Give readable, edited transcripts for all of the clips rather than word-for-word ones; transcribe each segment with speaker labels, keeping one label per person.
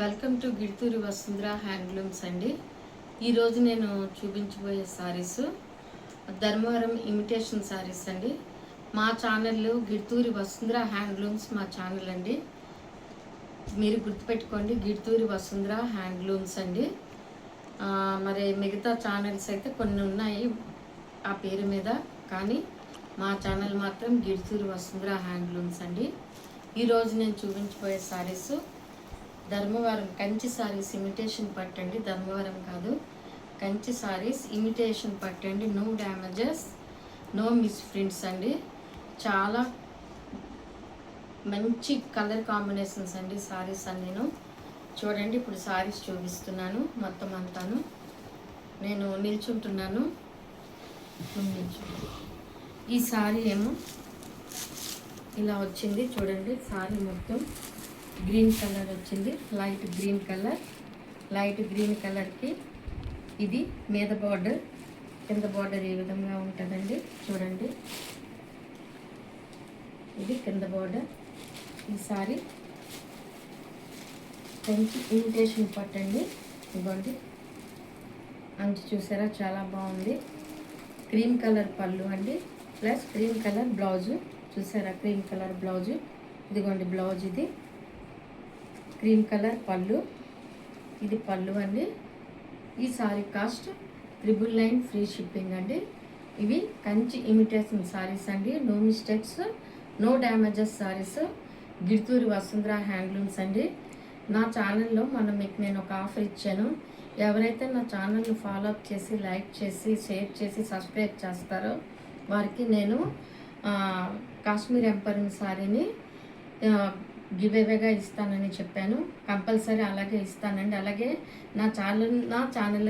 Speaker 1: Welcome to గిడ్తూరి Vasundhara handlooms అండి. ఈరోజు నేను చూపించబోయే సారీస్ ధర్మవరం ఇమిటేషన్ సారీస్ అండి. మా ఛానల్ గిడ్తూరి వసుంధర హ్యాండ్లూమ్స్ మా ఛానల్ అండి. మీరు గుర్తుపెట్టుకోండి, గిడ్తూరి వసుంధర హ్యాండ్లూమ్స్ అండి. మరి మిగతా ఛానల్స్ అయితే కొన్ని ఉన్నాయి ఆ పేరు మీద, కానీ మా ఛానల్ మాత్రం గిడ్తూరి వసుంధర హ్యాండ్లూమ్స్ అండి. ఈరోజు నేను చూపించబోయే సారీస్ ధర్మవరం కంచి సారీస్ ఇమిటేషన్ పట్టండి. ధర్మవరం కాదు, కంచి సారీస్ ఇమిటేషన్ పట్టండి. No damages, no misprints అండి. చాలా మంచి కలర్ కాంబినేషన్స్ అండి సారీస్ అన్నీను. చూడండి, ఇప్పుడు సారీస్ చూపిస్తున్నాను మొత్తం అంతాను. నేను నిల్చుంటున్నాను. ఈ సారీ ఏమో ఇలా వచ్చింది చూడండి. సారీ మొత్తం గ్రీన్ కలర్ వచ్చింది, లైట్ గ్రీన్ కలర్కి ఇది మీద బార్డర్, కింద బార్డర్ ఏ విధంగా ఉంటుందండి చూడండి. ఇది కింద బార్డర్. ఈ సారీ కంచి ఇమిటేషన్ పట్టండి. ఇవ్వండి, అంచు చూసారా, చాలా బాగుంది. క్రీమ్ కలర్ పళ్ళు అండి, ప్లస్ క్రీమ్ కలర్ బ్లౌజు చూసారా, క్రీమ్ కలర్ బ్లౌజు. ఇదిగోండి బ్లౌజ్, ఇది క్రీమ్ కలర్ పళ్ళు, ఇది పళ్ళు అండి. ఈ సారీ కాస్ట్ 999 ఫ్రీ షిప్పింగ్ అండి. ఇవి కంచి ఇమిటేషన్ సారీస్ అండి. No mistakes, no damages sarees. Gidturi Vasundhara handlooms అండి. నా ఛానల్లో మీకు నేను ఒక ఆఫర్ ఇచ్చాను. ఎవరైతే నా ఛానల్ని ఫాలో అప్ చేసి, లైక్ చేసి, షేర్ చేసి, సబ్స్క్రైబ్ చేస్తారో వారికి నేను కాశ్మీర్ ఎంపరింగ్ సారీని గివ్ అవేగా ఇస్తానని చెప్పాను. కంపల్సరీ అలాగే ఇస్తానండి. అలాగే నా ఛానల్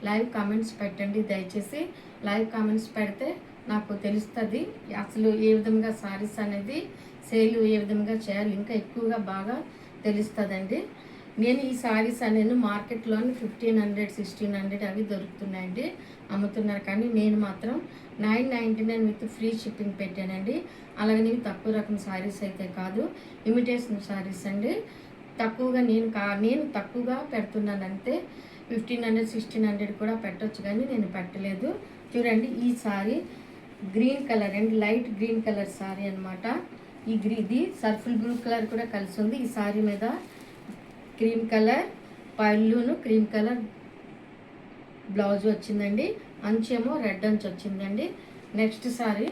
Speaker 1: లైవ్ కామెంట్స్ పెట్టండి దయచేసి. లైవ్ కామెంట్స్ పెడితే నాకు తెలుస్తుంది అసలు ఏ విధంగా సారీస్ అనేది సేల్ ఏ విధంగా చేయాలి, ఇంకా ఎక్కువగా బాగా తెలుస్తుందండి. నేను ఈ సారీస్ అనేది మార్కెట్లో 1500, 1600 అవి దొరుకుతున్నాయండి, అమ్ముతున్నారు. కానీ నేను మాత్రం 999 విత్ ఫ్రీ షిప్పింగ్ పెట్టానండి. అలాగే తక్కువ రకం సారీస్ అయితే కాదు, ఇమిటేషన్ సారీస్ అండి. తక్కువగా నేను తక్కువగా పెడుతున్నాను అంతే. 1500, 1600 కూడా పెట్టవచ్చు, కానీ నేను పెట్టలేదు. చూడండి, ఈ సారీ గ్రీన్ కలర్ అండి, లైట్ గ్రీన్ కలర్ సారీ అనమాట. ఇది సర్ఫుల్ బ్లూ కలర్ కూడా కలిసి ఉంది. ఈ సారీ మీద క్రీమ్ కలర్ పళ్ళును, క్రీమ్ కలర్ బ్లౌజ్ వచ్చిందండి. అంచేమో రెడ్ అంచు వచ్చిందండి. Next sorry